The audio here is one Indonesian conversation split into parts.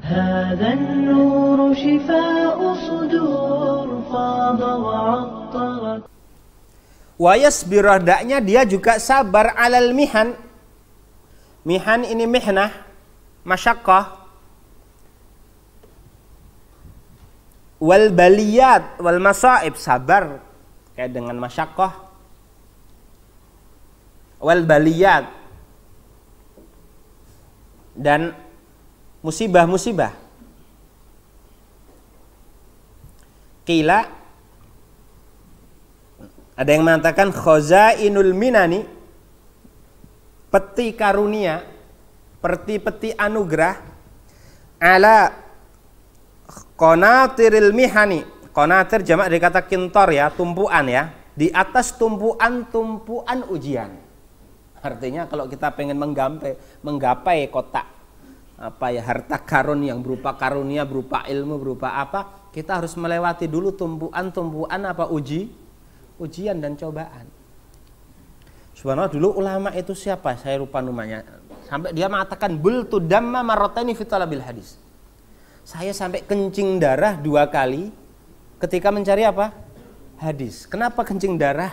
هذا النور شفاء صدور فاض وعطرت. Wa yasbir, hendaknya dia juga sabar alal mihan. Mihan ini mihnah, masyaqqah. Wal baliyat wal masaib, sabar kayak dengan masyaqqah. Wal baliyat, dan musibah-musibah. Qila, ada yang mengatakan khazainul minani, peti karunia, peti anugerah, ala qanatiril mihani. Qanatir jamak dari kata kintor ya, tumpuan ya, di atas tumpuan ujian. Artinya kalau kita pengen menggapai kotak apa ya, harta karun yang berupa karunia, berupa ilmu, berupa apa, kita harus melewati dulu tumpuan apa, ujian dan cobaan. Subhanallah, dulu ulama itu siapa? Saya lupa namanya. Sampai dia mengatakan bultu damma marrataini fi talabil hadis. Saya sampai kencing darah 2 kali ketika mencari apa? Hadis. Kenapa kencing darah?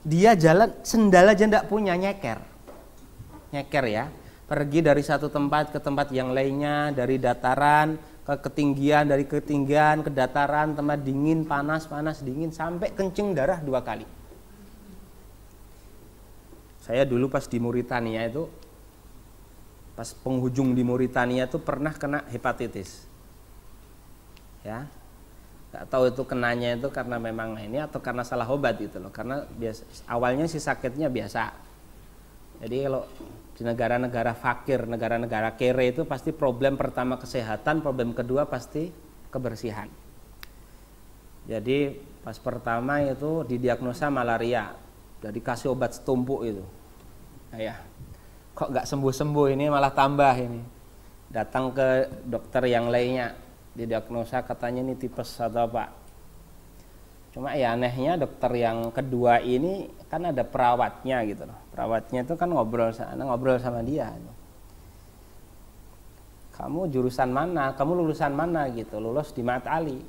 Dia jalan sendal aja enggak punya, nyeker ya, pergi dari satu tempat ke tempat yang lainnya, dari dataran ke ketinggian, dari ketinggian ke dataran, tempat dingin, panas, dingin, sampai kencing darah 2 kali. Saya dulu pas di Mauritania itu, pas penghujung di Mauritania itu pernah kena hepatitis. Ya, nggak tahu itu kenanya itu karena memang ini atau karena salah obat gitu loh. Karena awalnya sih sakitnya biasa. Jadi kalau di negara-negara fakir, negara-negara kere itu pasti problem pertama kesehatan, problem kedua pasti kebersihan. Jadi pas pertama itu didiagnosa malaria, jadi kasih obat setumpuk itu. Ya, kok nggak sembuh-sembuh, ini malah tambah ini. Datang ke dokter yang lainnya, didiagnosa katanya ini tipes atau apa. Cuma ya anehnya dokter yang kedua ini kan ada perawatnya gitu loh. Perawatnya itu kan ngobrol sama dia. Kamu jurusan mana? Kamu lulusan mana gitu? Lulus di Mat Ali.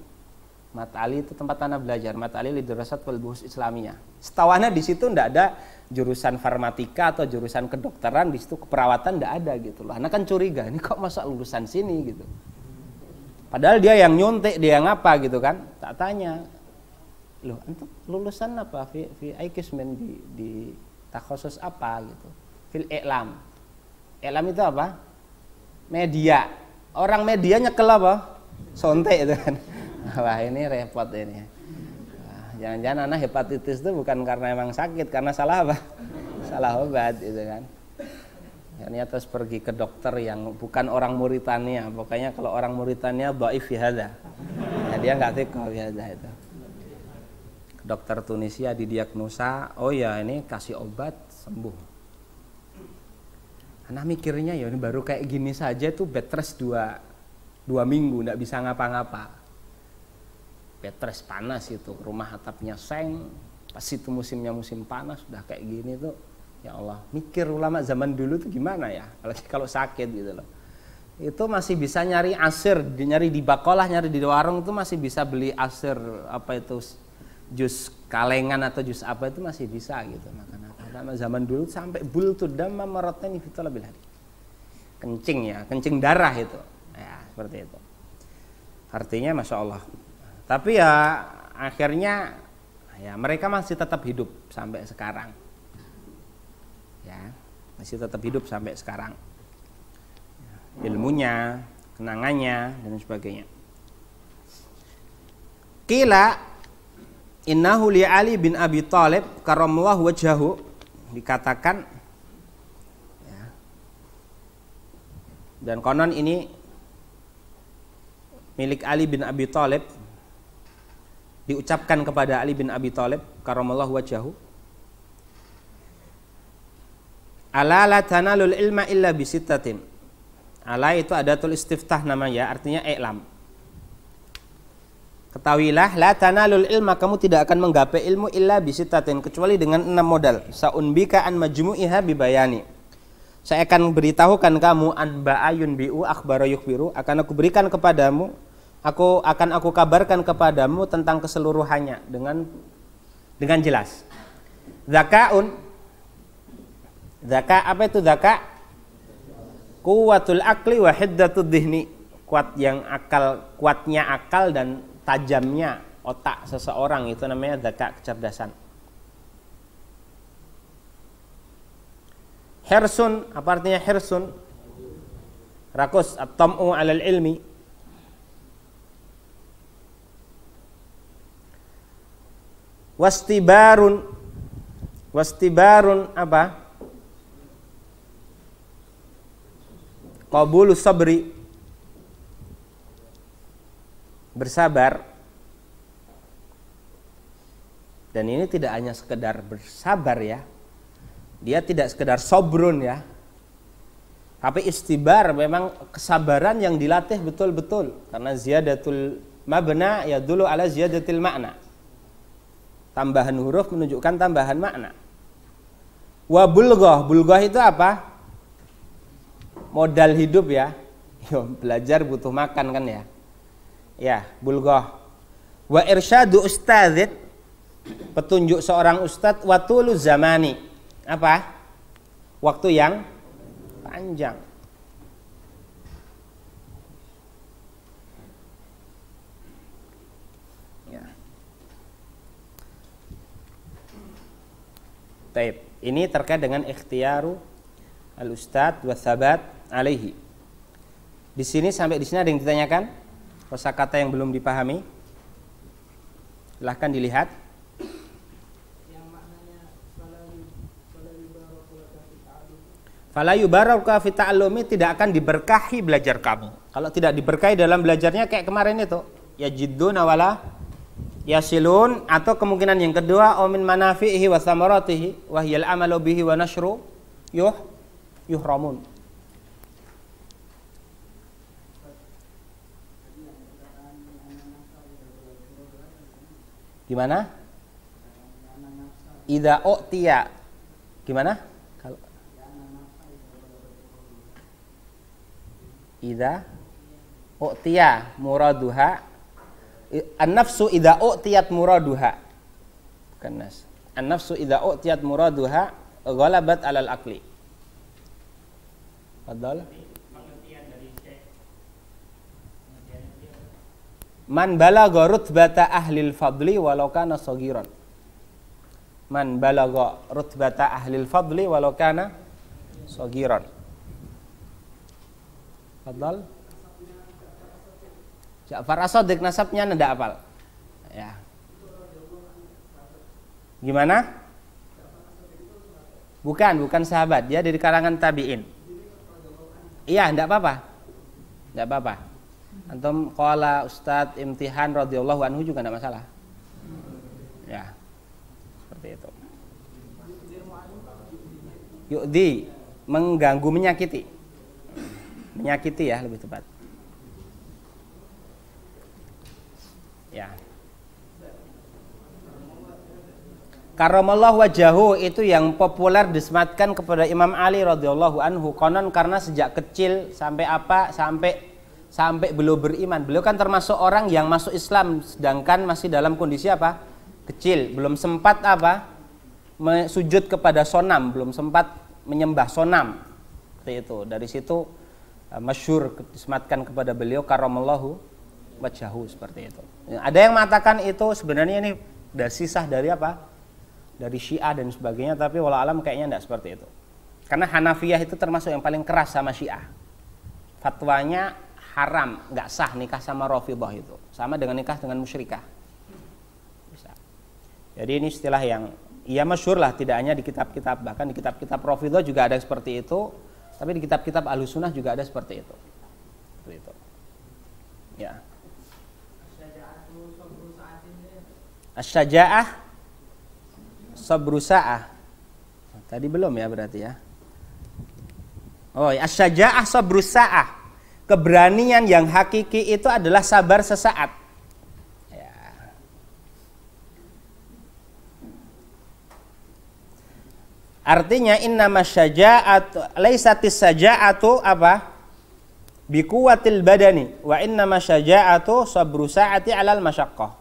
Mat Ali itu tempat anak belajar. Mat Ali Lidrasat wal Buhus Islamiyah. Setahuannya di situ ndak ada jurusan farmatika atau jurusan kedokteran, di situ keperawatan ndak ada gitu loh. Anak kan curiga, ini kok masa lulusan sini gitu. Padahal dia yang nyuntik, dia yang apa gitu kan? Tak tanya. Loh, untuk lulusan apa? Fi Aikismen di takhusus apa gitu. Fil i'lam. I'lam itu apa? Media. Orang media nyekel apa? Sontek itu kan. Wah, ini repot ini. Jangan-jangan anak hepatitis itu bukan karena emang sakit, karena salah apa? Salah obat itu kan. Ternyata harus pergi ke dokter yang bukan orang Mauritania. Pokoknya kalau orang Mauritania dhaif fi hadza. Ya, dia enggak thiqah fi hadza itu. Dokter Tunisia didiagnosa, oh ya ini kasih obat sembuh. Anak mikirnya ya ini baru kayak gini saja tuh bed rest 2 minggu nggak bisa ngapa-ngapa. Bed rest panas itu, rumah atapnya seng, pas itu musimnya musim panas udah kayak gini tuh, ya Allah, mikir ulama zaman dulu tuh gimana ya, kalau sakit gitu loh. Itu masih bisa nyari asir, nyari di bakolah, nyari di warung itu masih bisa beli asir apa itu, jus kalengan atau jus apa itu masih bisa gitu makan. Karena zaman dulu sampai bultu damma marrataini fi talabil hadis. Kencing ya, kencing darah itu. Ya, seperti itu. Artinya Masya Allah. Tapi ya akhirnya ya mereka masih tetap hidup sampai sekarang. Ya, masih tetap hidup sampai sekarang. Ilmunya, kenangannya dan sebagainya. Qila innahu li Ali bin Abi Thalib karramallahu wajhahu, dikatakan ya, dan konon ini milik Ali bin Abi Thalib, diucapkan kepada Ali bin Abi Thalib karramallahu wajhahu, ala la tanalul ilma illa bisittatin. Ala itu adatul istiftah namanya, artinya i'lam. Ketahuilah, la tanalul ilma, kamu tidak akan menggapai ilmu illa bisittatin, kecuali dengan 6 modal. Sa'unbika an majmu'iha bibayani. Saya akan beritahukan kamu anba'a yunbi'u akhbara yukhbiru, akan aku berikan kepadamu, aku kabarkan kepadamu tentang keseluruhannya dengan jelas. Zakaun, zaka, apa itu zaka? Quwwatul akli wa hiddatud dhihni, kuatnya akal dan tajamnya otak seseorang, itu namanya zaka, kecerdasan. Hirsun, apa artinya hirsun? Rakus, at-tam'u 'alal ilmi. Wastibarun, wastibarun apa? Qabulus sabri, bersabar. Dan ini tidak hanya sekedar bersabar ya, dia tidak sekedar sobrun ya, tapi istibar, memang kesabaran yang dilatih betul-betul, karena ziyadatul mabna ya dulu ala ziyadatil makna, tambahan huruf menunjukkan tambahan makna. Wa bulghah, bulghah itu apa? Modal hidup ya. Yo, belajar butuh makan kan ya. Ya, bulghah. Wa irsyadu ustadzid, petunjuk seorang ustadz. Wa tulu zamani, apa? Waktu yang panjang. Ya. Taib. Ini terkait dengan ikhtiyaru al-ustadz wa thabat alaihi. Di sini sampai di sini ada yang ditanyakan? Kosakata yang belum dipahami? Silahkan dilihat. Fala yubaraka fi ta'allumi, tidak akan diberkahi belajar kamu. Kalau tidak diberkahi dalam belajarnya kayak kemarin itu, yajidduna wala yasilun, atau kemungkinan yang kedua min manafihi wa thamaratihi wa hiyal amalu bihi wa nashru yuhramun. Gimana? Idza u'tiya. Gimana? Idza u'tiya muraduha, an-nafsu idza u'tiyat muraduha, bukan nas. An-nafsu idza u'tiyat muraduha ghalabat 'alal aqli. Fadhal. Man balagha rutbata ahlil fadli walau kana saghiran. Man balagha rutbata ahlil fadli walau kana saghiran. Fadhal. Ja'far As-Shadiq, nasabnya ndak hafal. Ya. Gimana? Bukan sahabat, dia dari kalangan tabi'in. Iya, ndak apa-apa. Ndak apa-apa. Antum qala Ustadz Imtihan radhiyallahu anhu juga ndak masalah. Ya. Seperti itu. Yu'di, mengganggu, menyakiti. Menyakiti ya, lebih tepat. Ya. Karamallahu wajahu, itu yang populer disematkan kepada Imam Ali radhiyallahu anhu, konon karena sejak kecil sampai apa? Sampai beliau beriman. Beliau kan termasuk orang yang masuk Islam sedangkan masih dalam kondisi apa? Kecil, belum sempat apa? Sujud kepada sonam, belum sempat menyembah sonam. Seperti itu. Dari situ masyhur disematkan kepada beliau karamallahu wajahu, seperti itu. Ada yang mengatakan itu sebenarnya ini dasisah dari apa? Dari Syiah dan sebagainya, tapi walau alam kayaknya tidak seperti itu. Karena Hanafiyah itu termasuk yang paling keras sama Syiah. Fatwanya haram, nggak sah nikah sama Rafidhah itu. Sama dengan nikah dengan musyrikah. Bisa. Jadi ini istilah yang ya masyhur lah, tidak hanya di kitab-kitab, bahkan di kitab-kitab Rafidhah juga ada seperti itu. Tapi di kitab-kitab Ahlussunnah juga ada seperti itu. Seperti itu. Ya. Asy-syaja'ah sabru sa'ah. Tadi belum ya berarti ya. Oh, asy-syaja'ah sabru sa'ah. Keberanian yang hakiki itu adalah sabar sesaat. Ya. Artinya innama syaja'atu laisatis syaja'atu apa? Biquwatil badani wa innama syaja'atu sabru sa'ati 'alal masyaqqah.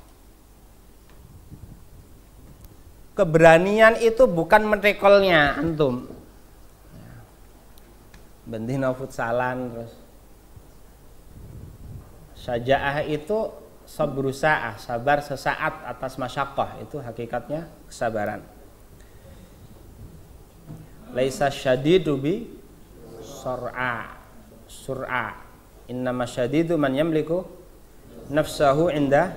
Keberanian itu bukan mentekolnya antum. Bendina futsalan terus. Syaja'ah itu sabru sa'ah, sabar sesaat atas masyaqqah, itu hakikatnya kesabaran. Laisa syadidu bi sur'a. Innama syadidu man yamliku nafsahu inda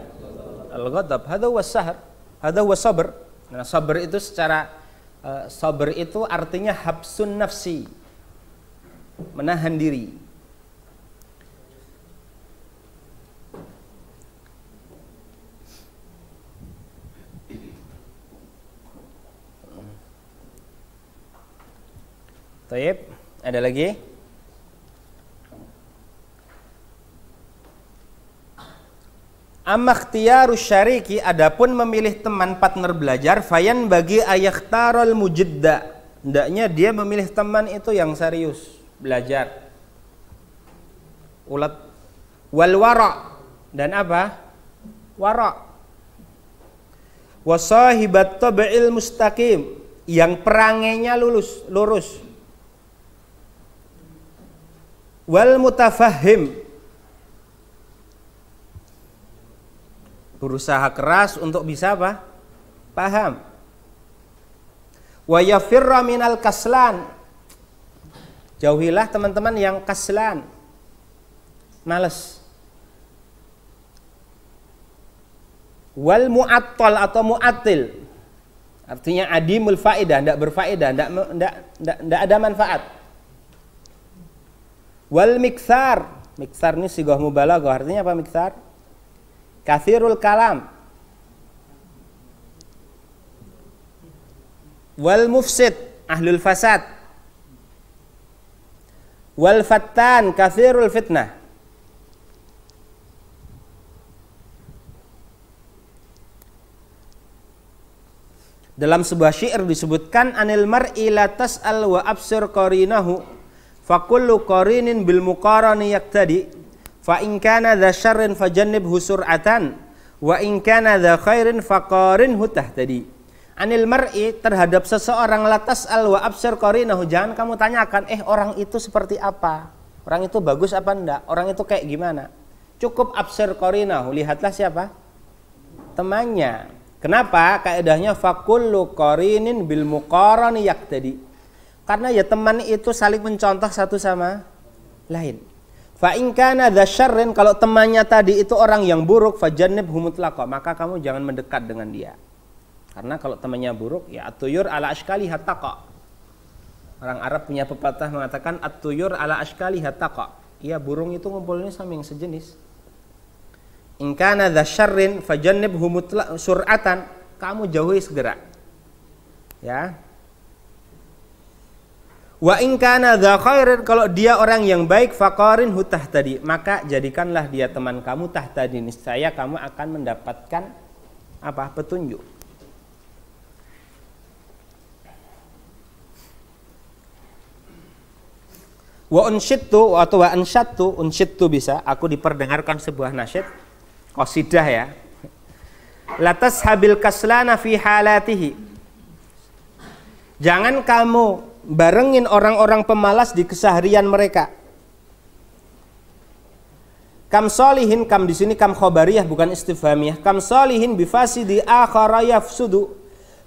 al-ghadab. Hadza huwa sahr, hadza huwa sabr. Nah, sabar itu secara sabar itu artinya habsun nafsi, menahan diri. Taib, ada lagi? Amma ikhtiyarus syariki, adapun memilih teman partner belajar, fayan bagi ayakhtarul mujidda, hendaknya dia memilih teman itu yang serius belajar. Ulat wal wara, dan apa? Wara. Wa sahibat tab'il mustaqim, yang perangainya lurus. Wal mutafahhim, berusaha keras untuk bisa apa? Paham. Wa yafirra minal kaslan, jauhilah teman-teman yang kaslan, malas. Wal mu'attal atau mu'attil, artinya adimul faedah, tidak berfaedah, tidak ada manfaat. Wal mikthar, mikthar ini sigah mubalaghah, artinya apa mikthar? Kathirul kalam. Wal mufsid, ahlul fasad. Wal fattan, kathirul fitnah. Dalam sebuah syair disebutkan anil mar'i la tas'al wa absir qarinahu fa kullu qarinin bil muqarani yaqtadi fa in kana dza syarrin fajannibhu sur'atan wa in kana dza khairin faqarinhu tahtadi. Anil mar'i, terhadap seseorang, la tas'al wa absir qarinahu, jangan kamu tanyakan orang itu seperti apa, orang itu bagus apa enggak, orang itu kayak gimana. Cukup absir qarinahu, lihatlah siapa temannya. Kenapa? Kaidahnya fakullu qarinin bil muqarani yaqtadi. Karena ya teman itu saling mencontoh satu sama lain. Fa in kana dza syarrin, kalau temannya tadi itu orang yang buruk, fajannibhu mutlaqa, maka kamu jangan mendekat dengan dia. Karena kalau temannya buruk, ya at-tuyur ala ashkali hattaqa. Orang Arab punya pepatah mengatakan at-tuyur ala ashkali hattaqa. Iya, burung itu ngumpulnya sama yang sejenis. In kana dza syarrin fajannibhu mutlaq sur'atan, kamu jauhi segera. Ya. Wa in kana dza khairin, kalau dia orang yang baik, faqarinhu tahtadi, maka jadikanlah dia teman kamu, tahtadi, niscaya kamu akan mendapatkan apa? Petunjuk. Wa unsyittu atau wa ansyattu, unsyittu bisa aku diperdengarkan sebuah nasyid qasidah ya. Latas habil kaslana fi halatihi, jangan kamu barengin orang-orang pemalas di keseharian mereka. Kam solihin, kam di sini kam khobariyah bukan istifhamiyah. Kam solihin bifasidi akhara yafsudu,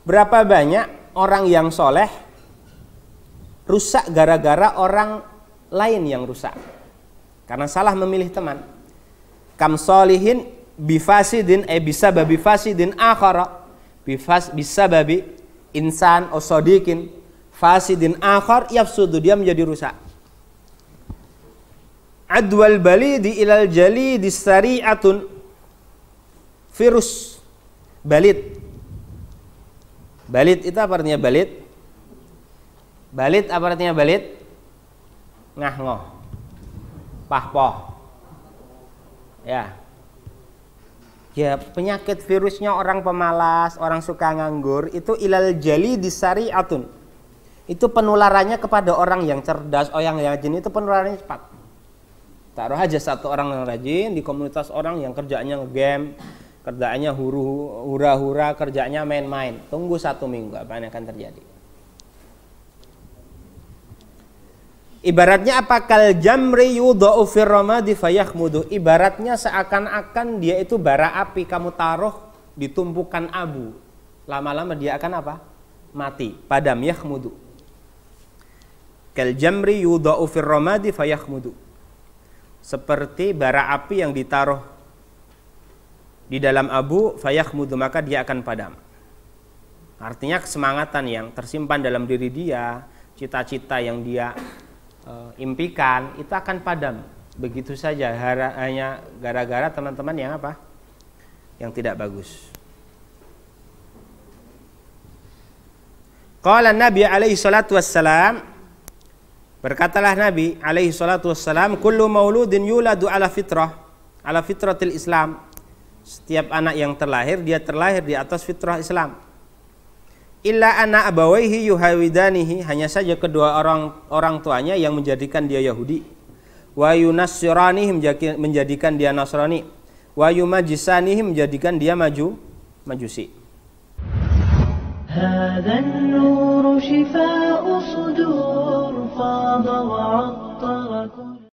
berapa banyak orang yang soleh rusak gara-gara orang lain yang rusak karena salah memilih teman. Kam solihin bifasidin bisa babi fasidin akhara, bisa babi insan osodikin fasidin akhar yafsudu, dia menjadi rusak. Adwal balidi ilal jalidi sari'atun, virus balit. Balit itu apa artinya balit? Balit apa artinya balit? Ngah-ngoh, pahpoh. Ya. Ya, penyakit virusnya orang pemalas, orang suka nganggur, itu ilal jalidi sari'atun, itu penularannya kepada orang yang cerdas, orang yang rajin itu penularannya cepat. Taruh aja satu orang yang rajin di komunitas orang yang kerjaannya nge-game, kerjaannya hura-hura, kerjaannya main-main. Tunggu 1 minggu apa yang akan terjadi. Ibaratnya apa? Kal jamri yudha'u fir ramadi fayakhmudu. Ibaratnya seakan-akan dia itu bara api kamu taruh di tumpukan abu. Lama-lama dia akan apa? Mati, padam, yakhmudu. Kal jamri yudha'u fir ramadi fayakhmudu. Seperti bara api yang ditaruh di dalam abu, fayakhmudu, maka dia akan padam. Artinya kesemangatan yang tersimpan dalam diri dia, cita-cita yang dia impikan itu akan padam begitu saja, hanya gara-gara teman-teman yang apa? Yang tidak bagus. Qala Nabi alaihi salatu wassalam, berkatalah Nabi alaihi salatu wassalam, kullu mauludin yuladu ala fitrah, ala fitratil Islam. Setiap anak yang terlahir, dia terlahir di atas fitrah Islam. Illa anak abawaihi yuhawidanihi, hanya saja kedua orang tuanya yang menjadikan dia Yahudi. Wa yunassiranihi, menjadikan dia Nasrani. Wa yumajisanihi, menjadikan dia Majusi. هذا النور شفاء صدور فاض وعطر كل